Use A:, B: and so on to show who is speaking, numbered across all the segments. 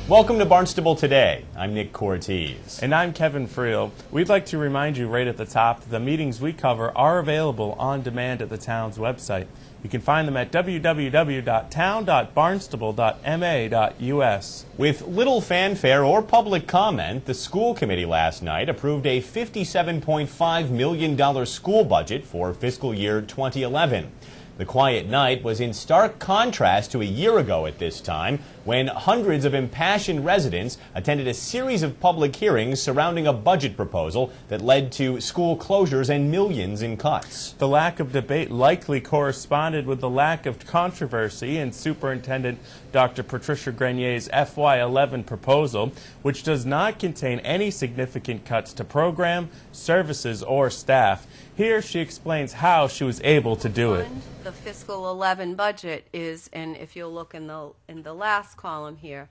A: Welcome to Barnstable Today. I'm Nick Cortez.
B: And I'm Kevin Friel. We'd like to remind you right at the top that the meetings we cover are available on demand at the town's website. You can find them at www.town.barnstable.ma.us.
A: With little fanfare or public comment, the school committee last night approved a $57.5 million school budget for fiscal year 2011. The quiet night was in stark contrast to a year ago at this time, when hundreds of impassioned residents attended a series of public hearings surrounding a budget proposal that led to school closures and millions in cuts.
B: The lack of debate likely corresponded with the lack of controversy in Superintendent Dr. Patricia Grenier's FY11 proposal, which does not contain any significant cuts to program, services, or staff. Here she explains how she was able to do it.
C: The fiscal 11 budget is, and if you'll look in the last column here,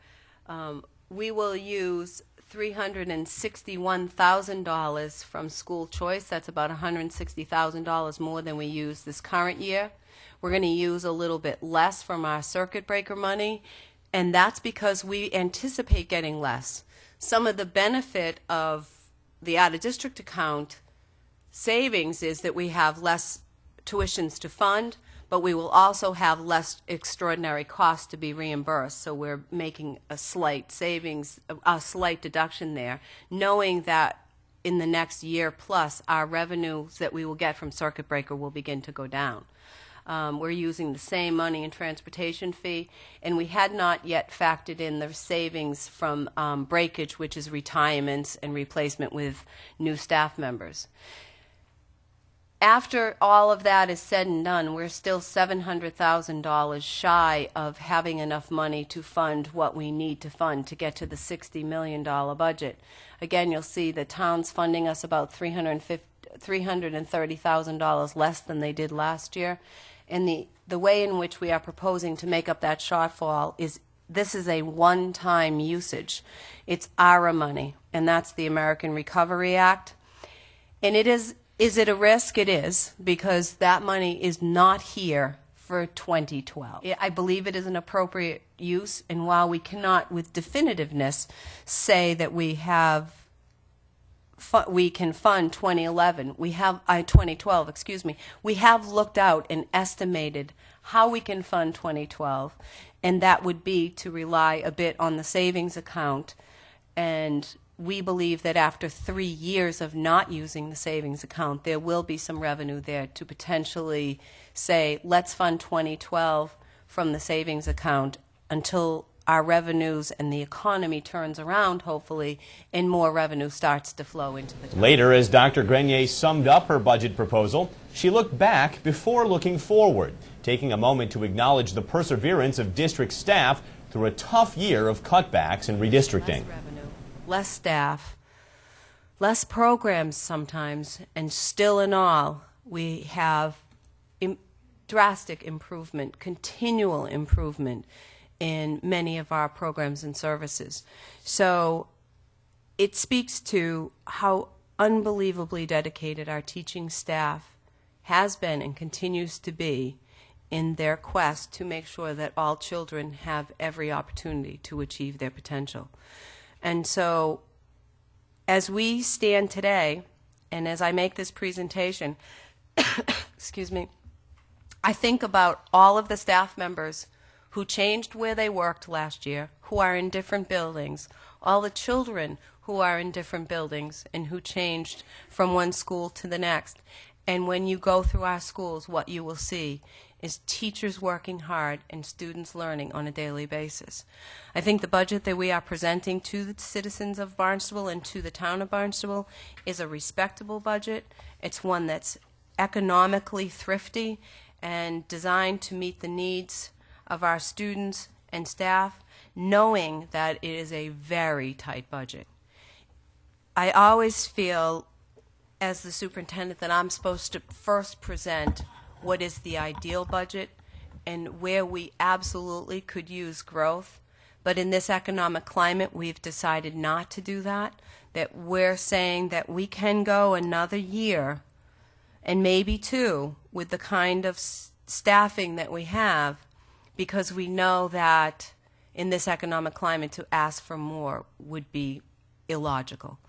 C: we will use $361,000 from school choice. That's about $160,000 more than we use this current year. We're going to use a little bit less from our circuit breaker money, and that's because we anticipate getting less. Some of the benefit of the out-of-district account savings is that we have less tuitions to fund, but we will also have less extraordinary costs to be reimbursed. So we're making a slight savings, a slight deduction there, knowing that in the next year plus, our revenues that we will get from circuit breaker will begin to go down. We're using the same money in transportation fee, and we had not yet factored in the savings from breakage, which is retirements and replacement with new staff members. After all of that is said and done, we're still $700,000 shy of having enough money to fund what we need to fund to get to the $60 million budget. Again, you'll see the town's funding us about $330,000 less than they did last year. And the way in which we are proposing to make up that shortfall is this is a one-time usage. It's ARA money, and that's the American Recovery Act. And it is it a risk? It is, because that money is not here for 2012. I believe it is an appropriate use, and while we cannot with definitiveness say that we can fund 2011, 2012, excuse me, we have looked out and estimated how we can fund 2012, and that would be to rely a bit on the savings account. And we believe that after 3 years of not using the savings account, there will be some revenue there to potentially say, let's fund 2012 from the savings account until our revenues and the economy turns around, hopefully, and more revenue starts to flow into the town.
A: Later, as Dr. Grenier summed up her budget proposal, she looked back before looking forward, taking a moment to acknowledge the perseverance of district staff through a tough year of cutbacks and redistricting.
C: Less staff, less programs sometimes, and still in all, we have drastic improvement, continual improvement in many of our programs and services. So it speaks to how unbelievably dedicated our teaching staff has been and continues to be in their quest to make sure that all children have every opportunity to achieve their potential. And so as we stand today, and as I make this presentation, excuse me, I think about all of the staff members who changed where they worked last year, who are in different buildings, all the children who are in different buildings and who changed from one school to the next. And when you go through our schools, what you will see is teachers working hard and students learning on a daily basis. I think the budget that we are presenting to the citizens of Barnstable and to the town of Barnstable is a respectable budget. It's one that's economically thrifty and designed to meet the needs of our students and staff, knowing that it is a very tight budget. I always feel, as the superintendent, that I'm supposed to first present what is the ideal budget and where we absolutely could use growth. But in this economic climate, we've decided not to do that, that we're saying that we can go another year and maybe two with the kind of staffing that we have, because we know that in this economic climate, to ask for more would be illogical.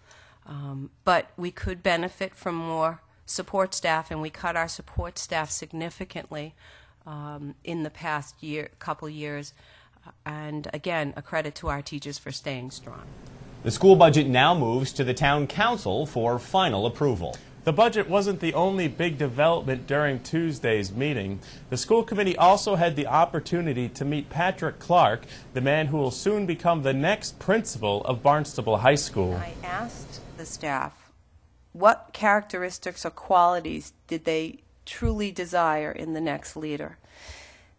C: But we could benefit from more support staff, and we cut our support staff significantly in the past couple years. And again, a credit to our teachers for staying strong.
A: The school budget now moves to the town council for final approval.
B: The budget wasn't the only big development during Tuesday's meeting. The school committee also had the opportunity to meet Patrick Clark, the man who will soon become the next principal of Barnstable High School.
C: I asked the staff, what characteristics or qualities did they truly desire in the next leader?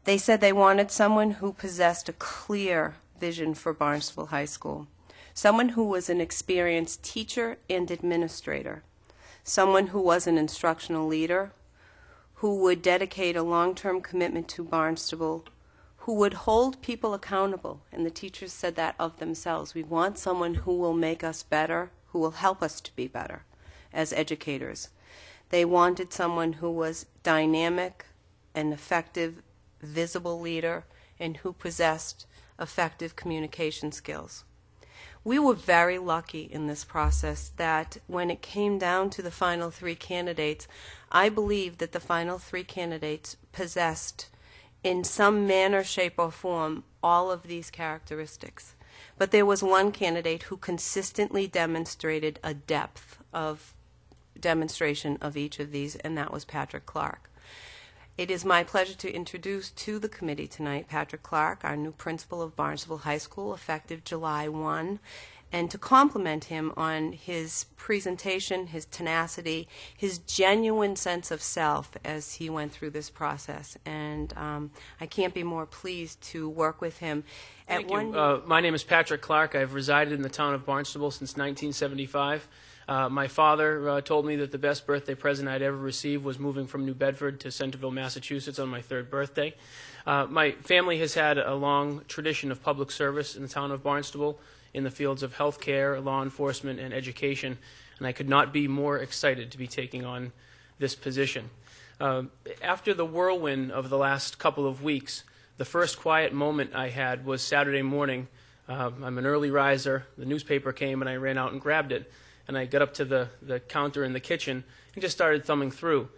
C: They said they wanted someone who possessed a clear vision for Barnstable High School, someone who was an experienced teacher and administrator, someone who was an instructional leader, who would dedicate a long-term commitment to Barnstable, who would hold people accountable, and the teachers said that of themselves. We want someone who will make us better, who will help us to be better as educators. They wanted someone who was dynamic, an effective, visible leader, and who possessed effective communication skills. We were very lucky in this process that when it came down to the final three candidates, I believe that the final three candidates possessed, in some manner, shape, or form, all of these characteristics. But there was one candidate who consistently demonstrated a depth of demonstration of each of these, and that was Patrick Clark. It is my pleasure to introduce to the committee tonight Patrick Clark, our new principal of Barnstable High School, effective July 1, and to compliment him on his presentation, his tenacity, his genuine sense of self as he went through this process. And I can't be more pleased to work with him.
D: Thank you. My name is Patrick Clark. I've resided in the town of Barnstable since 1975. My father told me that the best birthday present I'd ever received was moving from New Bedford to Centerville, Massachusetts on my third birthday. My family has had a long tradition of public service in the town of Barnstable in the fields of healthcare, law enforcement, and education, and I could not be more excited to be taking on this position. After the whirlwind of the last couple of weeks, the first quiet moment I had was Saturday morning. I'm an early riser. The newspaper came, and I ran out and grabbed it. And I got up to the counter in the kitchen and just started thumbing through.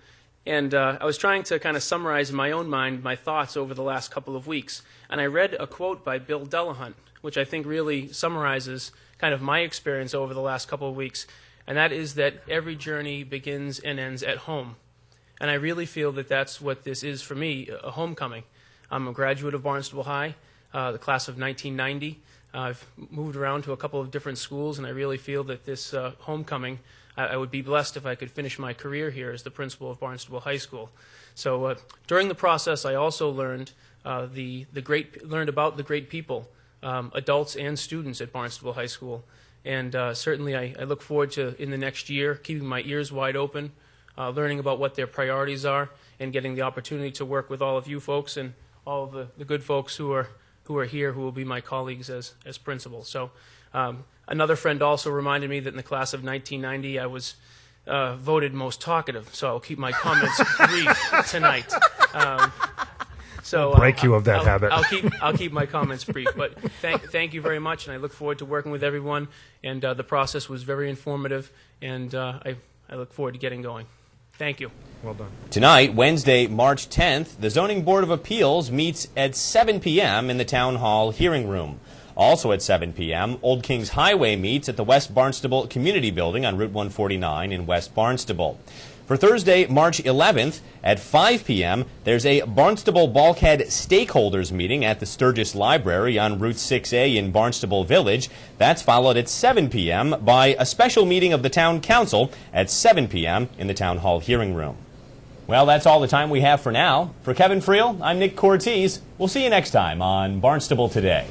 D: And I was trying to kind of summarize in my own mind my thoughts over the last couple of weeks. And I read a quote by Bill Delahunt, which I think really summarizes kind of my experience over the last couple of weeks. And that is that every journey begins and ends at home. And I really feel that that's what this is for me, a homecoming. I'm a graduate of Barnstable High, the class of 1990. I've moved around to a couple of different schools, and I really feel that this homecoming, I would be blessed if I could finish my career here as the principal of Barnstable High School. So during the process, I also learned about the great people, adults and students at Barnstable High School. And certainly I look forward to, in the next year, keeping my ears wide open, learning about what their priorities are, and getting the opportunity to work with all of you folks and all of the good folks who are here, who will be my colleagues as principal. So another friend also reminded me that in the class of 1990 I was voted most talkative, so I'll keep my comments brief tonight.
E: So break you of that habit.
D: I'll keep my comments brief, but thank you very much, and I look forward to working with everyone, and the process was very informative, and I look forward to getting going. Thank you.
E: Well done.
A: Tonight, Wednesday, March 10th, the Zoning Board of Appeals meets at 7 p.m. in the Town Hall hearing room. Also at 7 p.m., Old Kings Highway meets at the West Barnstable Community Building on Route 149 in West Barnstable. For Thursday, March 11th, at 5 p.m., there's a Barnstable Bulkhead Stakeholders meeting at the Sturgis Library on Route 6A in Barnstable Village. That's followed at 7 p.m. by a special meeting of the Town Council at 7 p.m. in the Town Hall hearing room. Well, that's all the time we have for now. For Kevin Friel, I'm Nick Cortese. We'll see you next time on Barnstable Today.